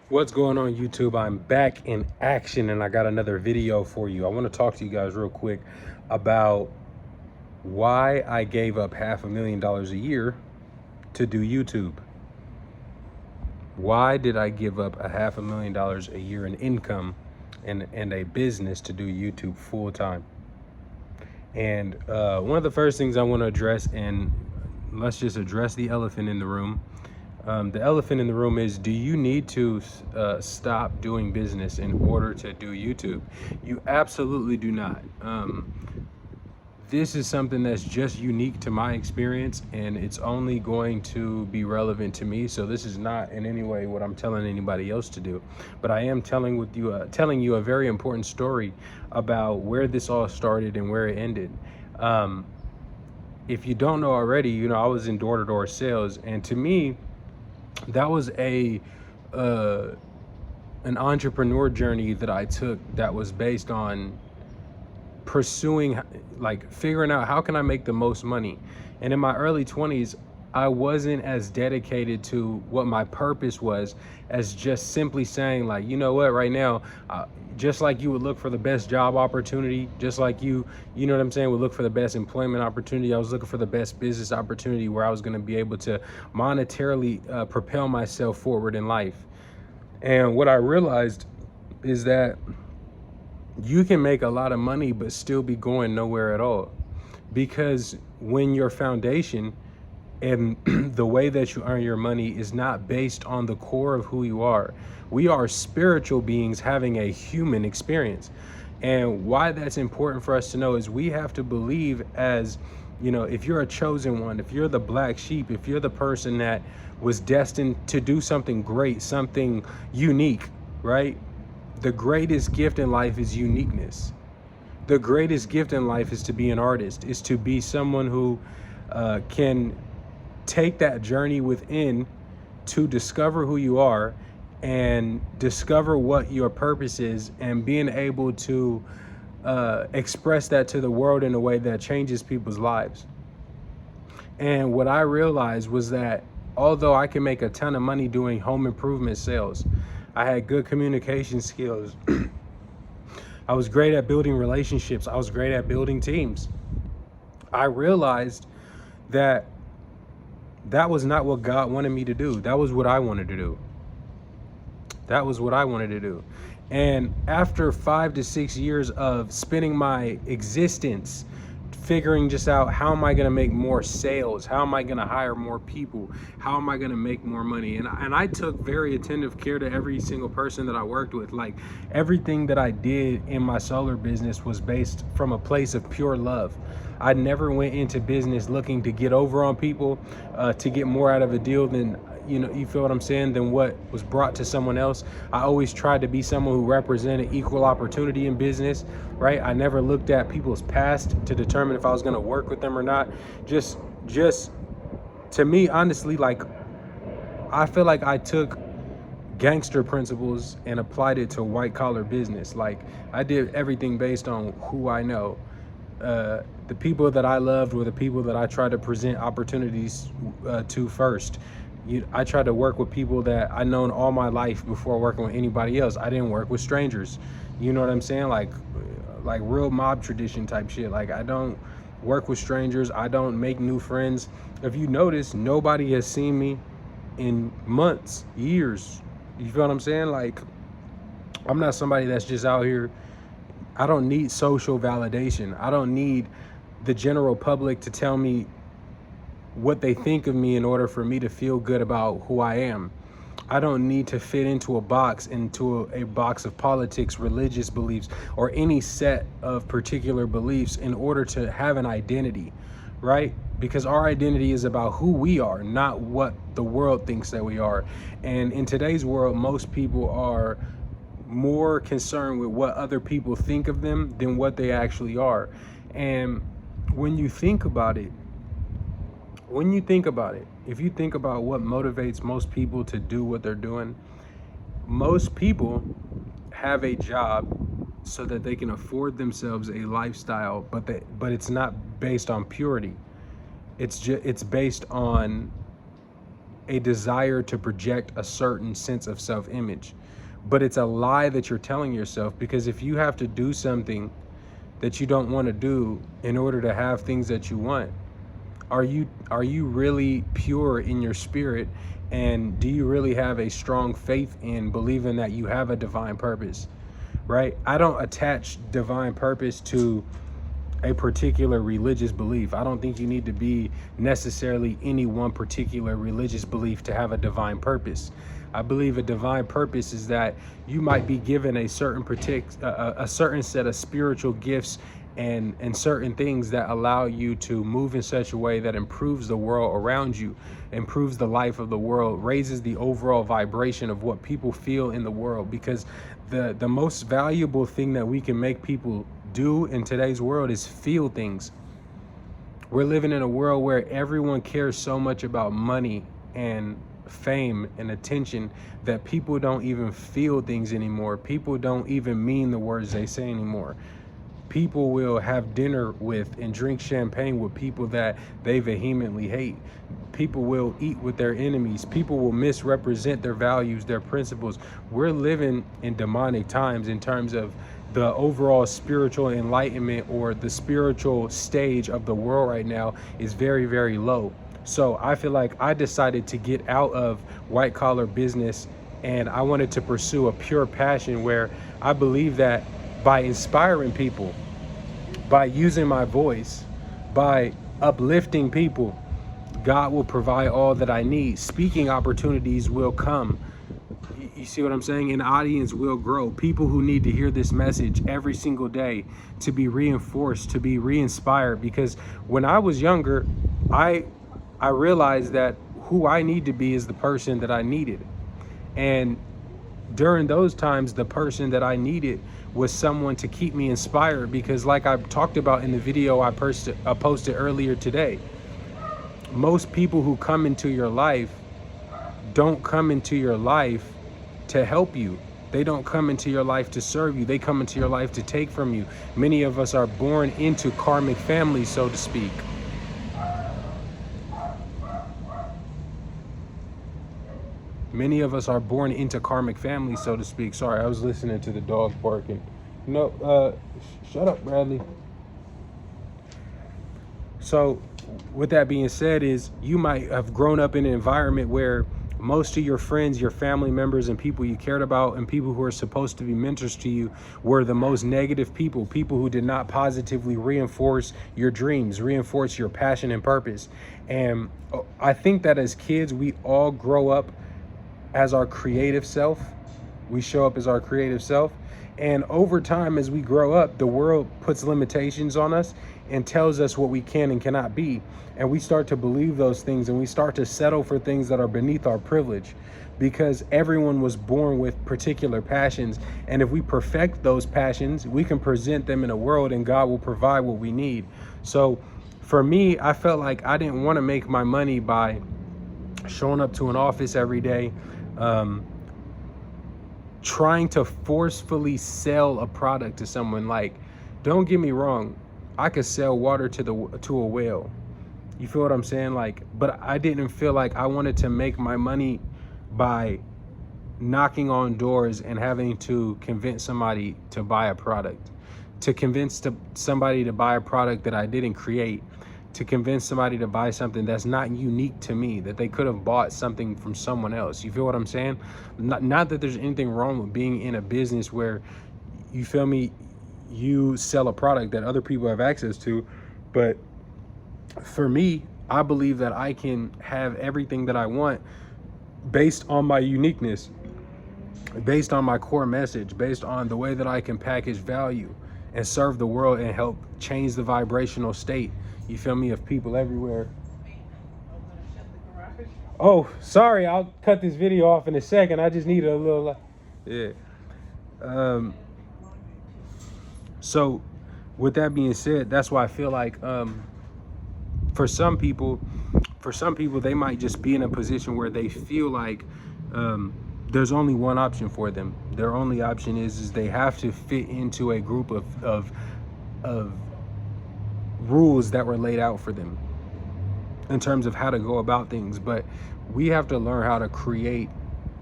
What's going on, YouTube? I'm back in action and I got another video for you. I want to talk to you guys real quick about why I gave up $500,000 a year to do YouTube. Why did I give up $500,000 a year in income and a business to do YouTube full time? And one of the first things I want to address, and let's just address the elephant in the room. The elephant in the room is, do you need to stop doing business in order to do YouTube? You absolutely do not. This is something that's just unique to my experience, and it's only going to be relevant to me. So this is not in any way what I'm telling anybody else to do, but I am telling you a very important story about where this all started and where it ended. If you don't know already, I was in door-to-door sales, and to me, that was an entrepreneur journey that I took that was based on pursuing, like, figuring out how can I make the most money. And in my early 20s, I wasn't as dedicated to what my purpose was as just simply saying, like, you know what, right now, just like you would look for the best job opportunity, just like you know what I'm saying, would look for the best employment opportunity, I was looking for the best business opportunity where I was going to be able to monetarily propel myself forward in life. And what I realized is that you can make a lot of money but still be going nowhere at all, because when your foundation and the way that you earn your money is not based on the core of who you are. We are spiritual beings having a human experience. And why that's important for us to know is we have to believe, as if you're a chosen one, if you're the black sheep, if you're the person that was destined to do something great, something unique, right? The greatest gift in life is uniqueness. The greatest gift in life is to be an artist, is to be someone who can take that journey within to discover who you are and discover what your purpose is, and being able to express that to the world in a way that changes people's lives. And what I realized was that although I can make a ton of money doing home improvement sales, I had good communication skills. I was great at building relationships. I was great at building teams. I realized that was not what God wanted me to do. That was what I wanted to do. That was what I wanted to do. And after 5 to 6 years of spending my existence figuring just out, how am I going to make more sales? How am I going to hire more people? How am I going to make more money? And I took very attentive care to every single person that I worked with. Like, everything that I did in my solar business was based from a place of pure love. I never went into business looking to get over on people, to get more out of a deal than, you feel what I'm saying, than what was brought to someone else. I always tried to be someone who represented equal opportunity in business, right? I never looked at people's past to determine if I was going to work with them or not. Just to me, honestly, like, I feel like I took gangster principles and applied it to white collar business. Like, I did everything based on who I know. The people that I loved were the people that I tried to present opportunities to first. I tried to work with people that I known all my life before working with anybody else. I didn't work with strangers. You know what I'm saying? Like real mob tradition type shit. Like, I don't work with strangers. I don't make new friends. If you notice, nobody has seen me in months, years. You feel what I'm saying? Like, I'm not somebody that's just out here. I don't need social validation. I don't need the general public to tell me what they think of me in order for me to feel good about who I am. I don't need to fit into a box of politics, religious beliefs, or any set of particular beliefs in order to have an identity, right? Because our identity is about who we are, not what the world thinks that we are. And in today's world, most people are more concerned with what other people think of them than what they actually are. And when you think about it, if you think about what motivates most people to do what they're doing, most people have a job so that they can afford themselves a lifestyle, but it's not based on purity. It's based on a desire to project a certain sense of self-image. But it's a lie that you're telling yourself, because if you have to do something that you don't want to do in order to have things that you want, are you really pure in your spirit? And do you really have a strong faith in believing that you have a divine purpose, right? I don't attach divine purpose to a particular religious belief. I don't think you need to be necessarily any one particular religious belief to have a divine purpose. I believe a divine purpose is that you might be given a certain a certain set of spiritual gifts and certain things that allow you to move in such a way that improves the world around you, improves the life of the world, raises the overall vibration of what people feel in the world. Because the most valuable thing that we can make people do in today's world is feel things. We're living in a world where everyone cares so much about money and fame and attention that people don't even feel things anymore. People don't even mean the words they say anymore. People will have dinner with and drink champagne with people that they vehemently hate. People will eat with their enemies. People will misrepresent their values, their principles. We're living in demonic times in terms of the overall spiritual enlightenment, or the spiritual stage of the world right now is very, very low. So I feel like I decided to get out of white collar business, and I wanted to pursue a pure passion where I believe that by inspiring people, by using my voice, by uplifting people, God will provide all that I need. Speaking opportunities will come. You see what I'm saying? An audience will grow. People who need to hear this message every single day to be reinforced, to be re-inspired. Because when I was younger, I realized that who I need to be is the person that I needed. And during those times, the person that I needed was someone to keep me inspired. Because like I talked about in the video I posted earlier today, most people who come into your life don't come into your life to help you. They don't come into your life to serve you. They come into your life to take from you. Many of us are born into karmic families, so to speak. Many of us are born into karmic families, so to speak. Sorry, I was listening to the dog barking. No, shut up, Bradley. So with that being said, is you might have grown up in an environment where most of your friends, your family members, and people you cared about, and people who are supposed to be mentors to you, were the most negative people who did not positively reinforce your dreams, reinforce your passion and purpose. And I think that as kids, we all grow up as our creative self. We show up as our creative self. And over time, as we grow up, the world puts limitations on us and tells us what we can and cannot be. And we start to believe those things, and we start to settle for things that are beneath our privilege, because everyone was born with particular passions. And if we perfect those passions, we can present them in a world, and God will provide what we need. So for me, I felt like I didn't want to make my money by showing up to an office every day, trying to forcefully sell a product to someone. Like, don't get me wrong, I could sell water to a whale. You feel what I'm saying? Like, but I didn't feel like I wanted to make my money by knocking on doors and having to convince somebody to buy a product, to convince somebody to buy a product that I didn't create, to convince somebody to buy something that's not unique to me, that they could have bought something from someone else. You feel what I'm saying? Not that there's anything wrong with being in a business where, you feel me, you sell a product that other people have access to. But for me, I believe that I can have everything that I want based on my uniqueness, based on my core message, based on the way that I can package value and serve the world and help change the vibrational state, you feel me, of people everywhere. Oh, sorry, I'll cut this video off in a second. I just need a little, yeah. So with that being said, that's why I feel like for some people, they might just be in a position where they feel like there's only one option for them. Their only option is they have to fit into a group of rules that were laid out for them in terms of how to go about things. But we have to learn how to create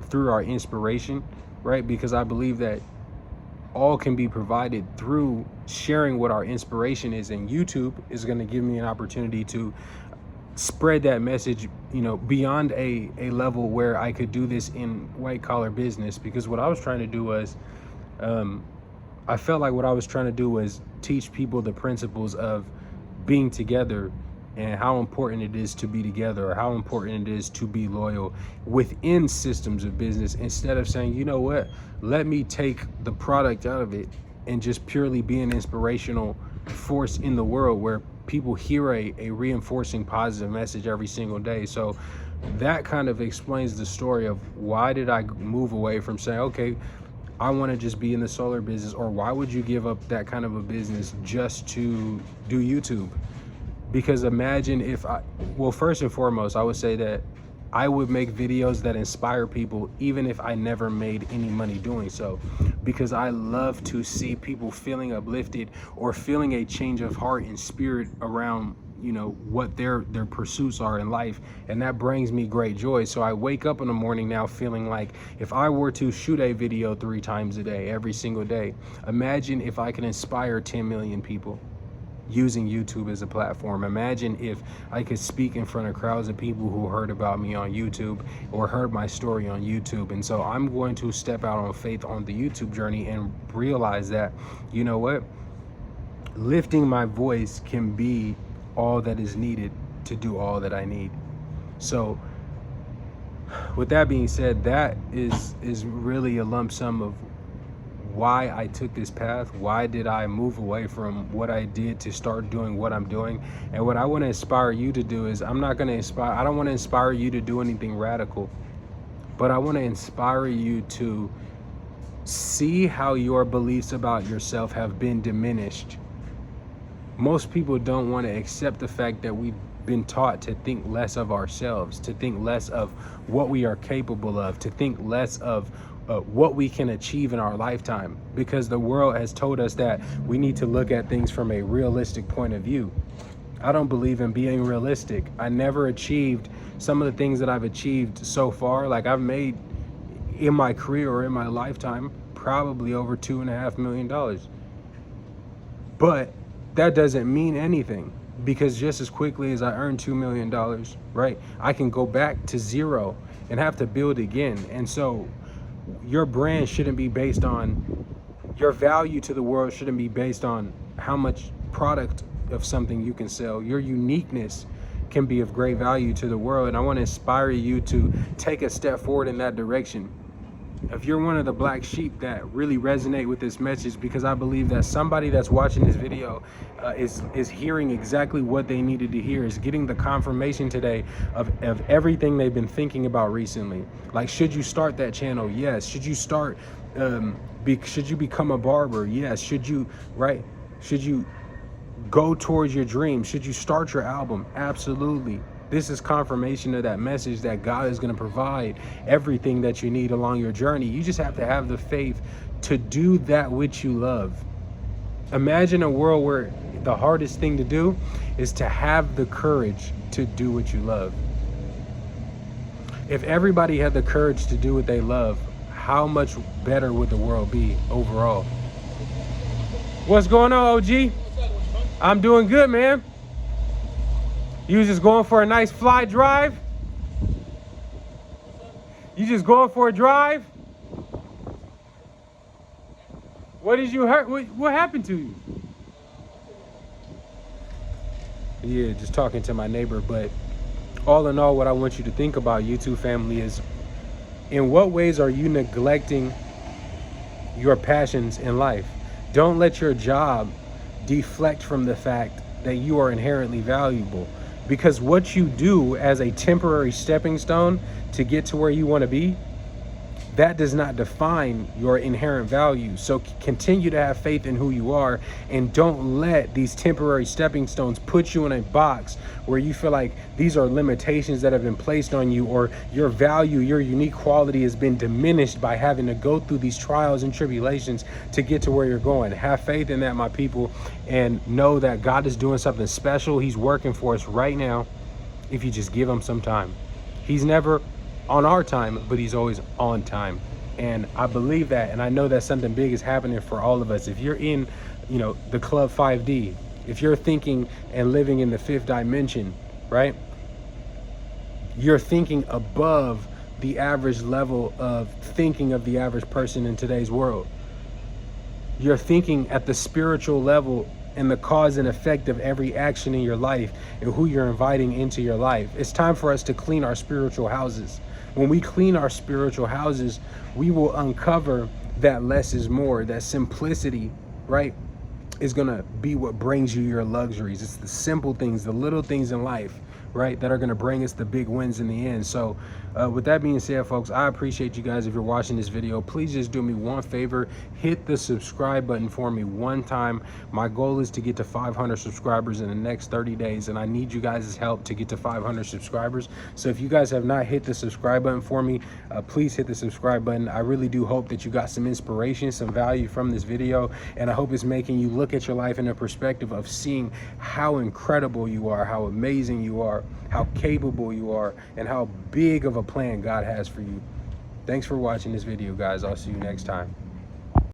through our inspiration, right? Because I believe that all can be provided through sharing what our inspiration is, and YouTube is going to give me an opportunity to spread that message, you know, beyond a level where I could do this in white collar business. Because what I was trying to do was, I felt like what I was trying to do was teach people the principles of being together and how important it is to be together, or how important it is to be loyal within systems of business, instead of saying, you know what, let me take the product out of it and just purely be an inspirational force in the world where people hear a reinforcing positive message every single day. So that kind of explains the story of why did I move away from saying, okay, I want to just be in the solar business, or why would you give up that kind of a business just to do YouTube? Because imagine if well, first and foremost, I would say that I would make videos that inspire people, even if I never made any money doing so, because I love to see people feeling uplifted or feeling a change of heart and spirit around, you know, what their pursuits are in life. And that brings me great joy. So I wake up in the morning now feeling like if I were to shoot a video 3 times a day, every single day, imagine if I can inspire 10 million people using YouTube as a platform. Imagine if I could speak in front of crowds of people who heard about me on YouTube or heard my story on YouTube. And so I'm going to step out on faith on the YouTube journey and realize that, you know what, lifting my voice can be all that is needed to do all that I need. So with that being said, that is really a lump sum of why I took this path. Why did I move away from what I did to start doing what I'm doing? And what I want to inspire you to do is, I don't want to inspire you to do anything radical, but I want to inspire you to see how your beliefs about yourself have been diminished. Most people don't want to accept the fact that we've been taught to think less of ourselves, to think less of what we are capable of, to think less of what we can achieve in our lifetime, because the world has told us that we need to look at things from a realistic point of view. I don't believe in being realistic. I never achieved some of the things that I've achieved so far. Like, I've made in my career or in my lifetime probably over $2.5 million. But that doesn't mean anything, because just as quickly as I earn $2 million, right, I can go back to zero and have to build again. And so your brand shouldn't be based on, your value to the world shouldn't be based on how much product of something you can sell. Your uniqueness can be of great value to the world. And I want to inspire you to take a step forward in that direction. If you're one of the black sheep that really resonate with this message, because I believe that somebody that's watching this video is hearing exactly what they needed to hear, is getting the confirmation today of everything they've been thinking about recently. Like, should you start that channel? Yes. Should you start, should you become a barber? Yes. Should you, right? Should you go towards your dreams? Should you start your album? Absolutely. This is confirmation of that message that God is going to provide everything that you need along your journey. You just have to have the faith to do that which you love. Imagine a world where the hardest thing to do is to have the courage to do what you love. If everybody had the courage to do what they love, how much better would the world be overall? What's going on, OG? I'm doing good, man. You just going for a nice fly drive? You just going for a drive? What did you hurt? What happened to you? Yeah, just talking to my neighbor. But all in all, what I want you to think about, YouTube family, is in what ways are you neglecting your passions in life? Don't let your job deflect from the fact that you are inherently valuable. Because what you do as a temporary stepping stone to get to where you want to be, that does not define your inherent value. So continue to have faith in who you are, and don't let these temporary stepping stones put you in a box where you feel like these are limitations that have been placed on you, or your value, your unique quality has been diminished by having to go through these trials and tribulations to get to where you're going. Have faith in that, my people, and know that God is doing something special. He's working for us right now if you just give him some time. He's never on our time, but he's always on time. And I believe that, and I know that something big is happening for all of us. If you're in, you know, the club 5D, if you're thinking and living in the fifth dimension, right? You're thinking above the average level of thinking of the average person in today's world. You're thinking at the spiritual level and the cause and effect of every action in your life and who you're inviting into your life. It's time for us to clean our spiritual houses. When we clean our spiritual houses, we will uncover that less is more, that simplicity, right, is gonna be what brings you your luxuries. It's the simple things, the little things in life, right, that are gonna bring us the big wins in the end. So with that being said, folks, I appreciate you guys. If you're watching this video, please just do me one favor, hit the subscribe button for me one time. My goal is to get to 500 subscribers in the next 30 days, and I need you guys' help to get to 500 subscribers. So if you guys have not hit the subscribe button for me, please hit the subscribe button. I really do hope that you got some inspiration, some value from this video, and I hope it's making you look at your life in a perspective of seeing how incredible you are, how amazing you are, how capable you are, and how big of a plan God has for you. Thanks for watching this video, guys. I'll see you next time.